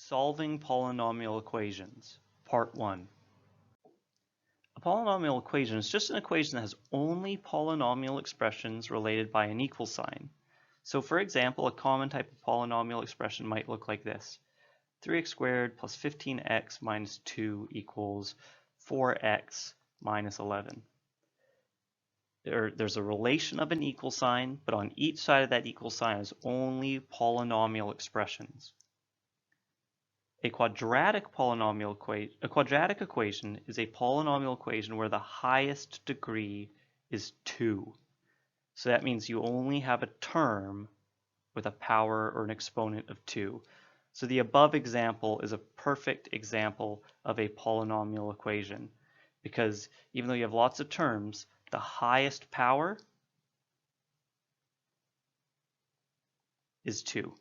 Solving polynomial equations, part 1. A polynomial equation is just an equation that has only polynomial expressions related by an equal sign. So for example, a common type of polynomial expression might look like this. 3x squared plus 15x minus 2 equals 4x minus 11. There's a relation of an equal sign, but on each side of that equal sign is only polynomial expressions. A quadratic equation is a polynomial equation where the highest degree is 2. So that means you only have a term with a power or an exponent of 2. So the above example is a perfect example of a polynomial equation because even though you have lots of terms, the highest power is 2.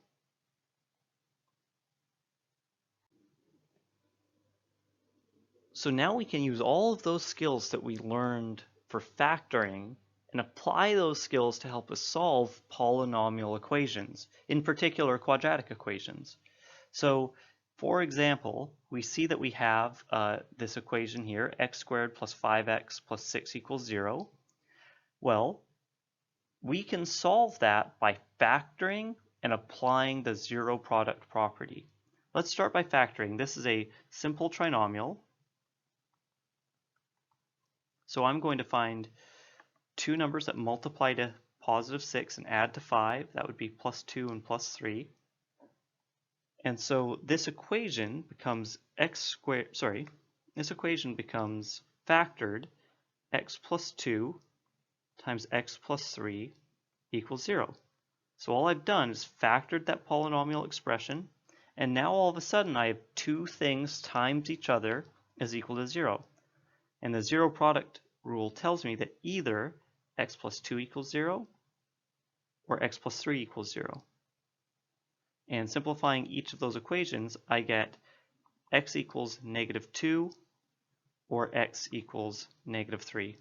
So now we can use all of those skills that we learned for factoring and apply those skills to help us solve polynomial equations, in particular quadratic equations. So for example, we see that we have this equation here, x squared plus 5x plus 6 equals 0. Well, we can solve that by factoring and applying the zero product property. Let's start by factoring. This is a simple trinomial. So I'm going to find two numbers that multiply to positive 6 and add to 5. That would be plus 2 and plus 3. And so this equation becomes this equation becomes factored x plus 2 times x plus 3 equals 0. So all I've done is factored that polynomial expression, and now all of a sudden I have two things times each other is equal to 0. And the zero product rule tells me that either x plus 2 equals 0 or x plus 3 equals 0. And simplifying each of those equations, I get x equals negative 2 or x equals negative 3.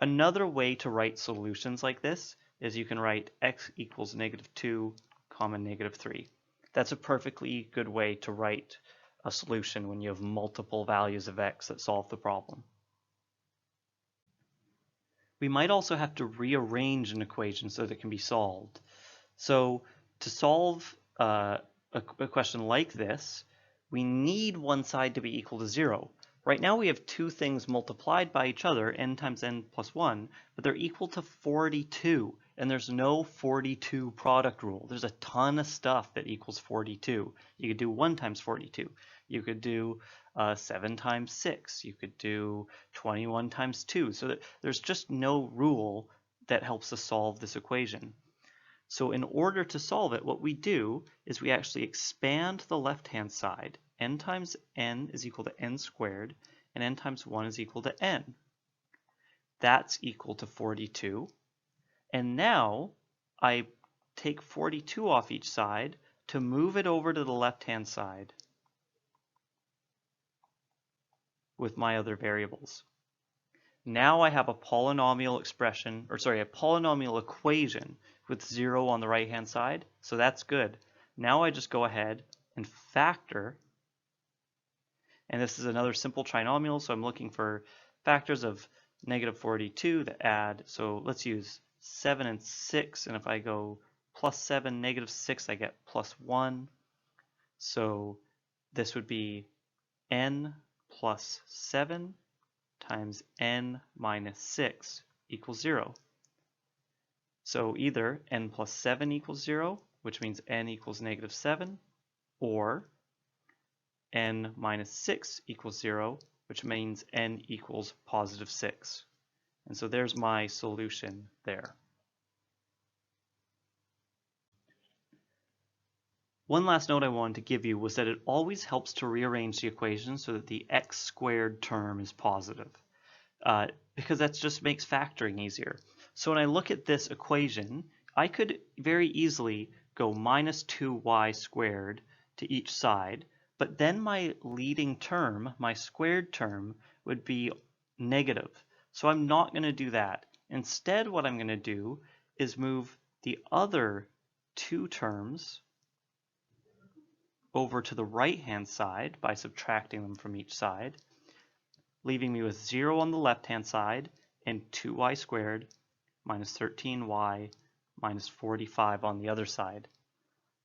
Another way to write solutions like this is you can write x equals negative 2 comma negative 3. That's a perfectly good way to write a solution when you have multiple values of x that solve the problem. We might also have to rearrange an equation so that it can be solved. So to solve a question like this, we need one side to be equal to 0. Right now we have two things multiplied by each other, n times n plus 1, but they're equal to 42, and there's no 42 product rule. There's a ton of stuff that equals 42. You could do 1 times 42. You could do 7 times 6. You could do 21 times 2. So that there's just no rule that helps us solve this equation. So in order to solve it, what we do is we actually expand the left-hand side. N times n is equal to n squared, and n times 1 is equal to n. That's equal to 42. And now I take 42 off each side to move it over to the left-hand side with my other variables. Now I have a polynomial expression, a polynomial equation with 0 on the right-hand side, so that's good. Now I just go ahead and factor, and this is another simple trinomial, so I'm looking for factors of negative 42 that add, so let's use 7 and 6, and if I go plus 7, negative 6, I get plus 1. So this would be n plus 7 times n minus 6 equals 0. So either n plus 7 equals 0, which means n equals negative 7, or n minus 6 equals 0, which means n equals positive 6. And so there's my solution there. One last note I wanted to give you was that it always helps to rearrange the equation so that the x squared term is positive, because that just makes factoring easier. So when I look at this equation, I could very easily go minus 2y squared to each side, but then my leading term, my squared term, would be negative. So I'm not going to do that. Instead, what I'm going to do is move the other two terms over to the right-hand side by subtracting them from each side, leaving me with 0 on the left-hand side and 2y squared minus 13y minus 45 on the other side.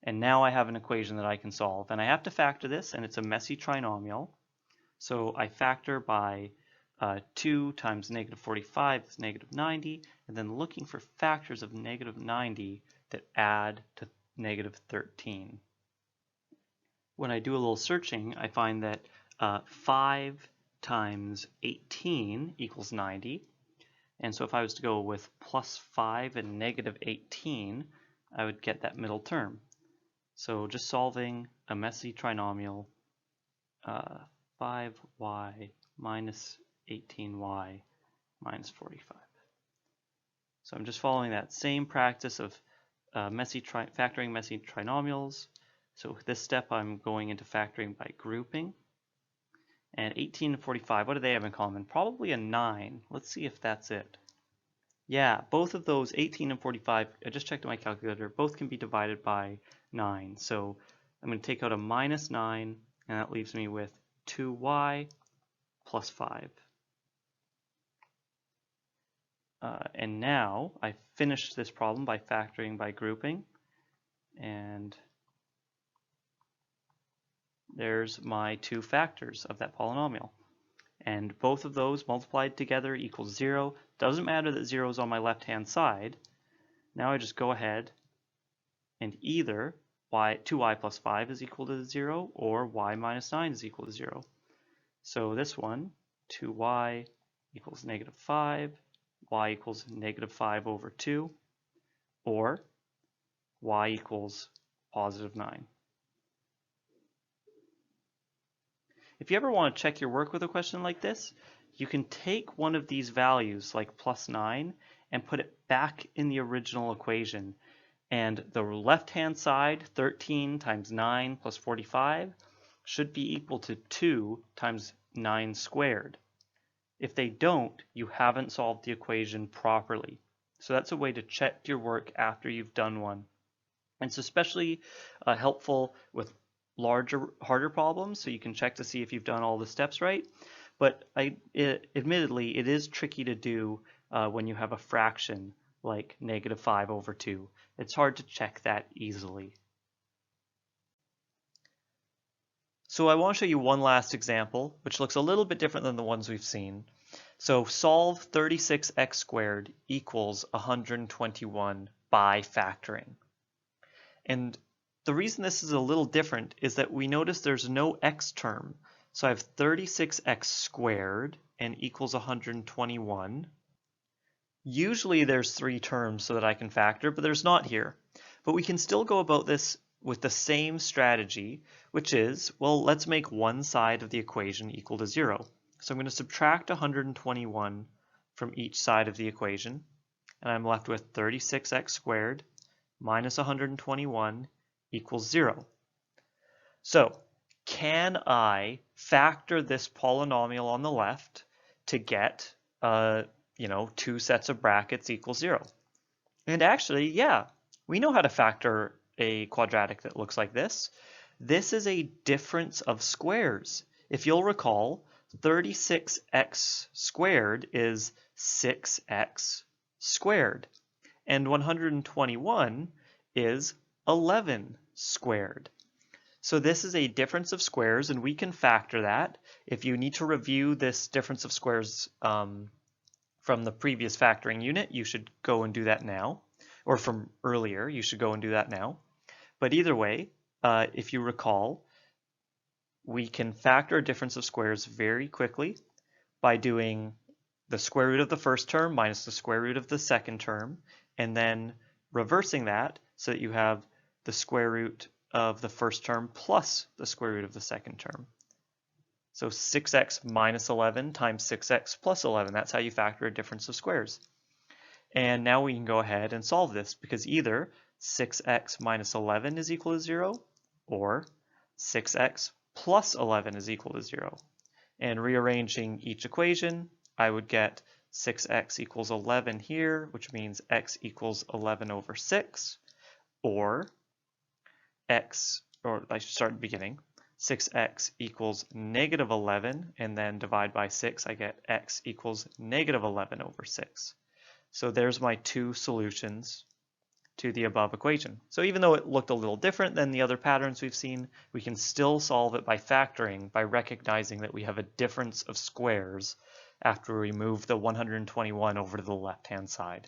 And now I have an equation that I can solve. And I have to factor this, and it's a messy trinomial. So I factor by 2 times negative 45 is negative 90, and then looking for factors of negative 90 that add to negative 13. When I do a little searching, I find that 5 times 18 equals 90. And so if I was to go with plus 5 and negative 18, I would get that middle term. So just solving a messy trinomial, 5y minus 18y minus 45. So I'm just following that same practice of factoring messy trinomials. So with this step, I'm going into factoring by grouping. And 18 and 45, what do they have in common? Probably a 9. Let's see if that's it. Yeah, both of those, 18 and 45, I just checked my calculator, both can be divided by 9. So I'm going to take out a minus 9, and that leaves me with 2y plus 5. And now I finished this problem by factoring by grouping. And there's my two factors of that polynomial. And both of those multiplied together equals 0. Doesn't matter that 0 is on my left-hand side. Now I just go ahead and either 2y plus 5 is equal to 0 or y minus 9 is equal to 0. So this one, 2y equals negative 5, y equals negative 5 over 2, or y equals positive 9. If you ever want to check your work with a question like this, you can take one of these values, like plus 9, and put it back in the original equation. And the left-hand side, 13 times 9 plus 45, should be equal to 2 times 9 squared. If they don't, you haven't solved the equation properly. So that's a way to check your work after you've done one. And it's especially helpful with larger, harder problems, so you can check to see if you've done all the steps right. But admittedly, it is tricky to do when you have a fraction like negative 5 over 2. It's hard to check that easily. So I want to show you one last example, which looks a little bit different than the ones we've seen. So solve 36x squared equals 121 by factoring. And the reason this is a little different is that we notice there's no x term. So I have 36x squared and equals 121. Usually there's 3 terms so that I can factor, but there's not here. But we can still go about this with the same strategy, which is, well, let's make one side of the equation equal to 0. So I'm going to subtract 121 from each side of the equation, and I'm left with 36x squared minus 121 equals 0. So can I factor this polynomial on the left to get 2 sets of brackets equal 0? And actually, yeah, we know how to factor a quadratic that looks like this. This is a difference of squares. If you'll recall, 36x squared is 6x squared, and 121 is 11 squared. So this is a difference of squares, and we can factor that. If you need to review this difference of squares from the previous factoring unit, you should go and do that now. Or from earlier, you should go and do that now. But either way, if you recall, we can factor a difference of squares very quickly by doing the square root of the first term minus the square root of the second term, and then reversing that so that you have the square root of the first term plus the square root of the second term. So 6x minus 11 times 6x plus 11. That's how you factor a difference of squares. And now we can go ahead and solve this, because either 6x minus 11 is equal to 0, or 6x plus 11 is equal to 0. And rearranging each equation, I would get 6x equals 11 here, which means x equals 11 over 6, or x or I should start at the beginning. 6x equals negative 11, and then divide by 6, I get x equals negative 11 over 6. So there's my two solutions to the above equation. So even though it looked a little different than the other patterns we've seen, we can still solve it by factoring, by recognizing that we have a difference of squares after we move the 121 over to the left-hand side.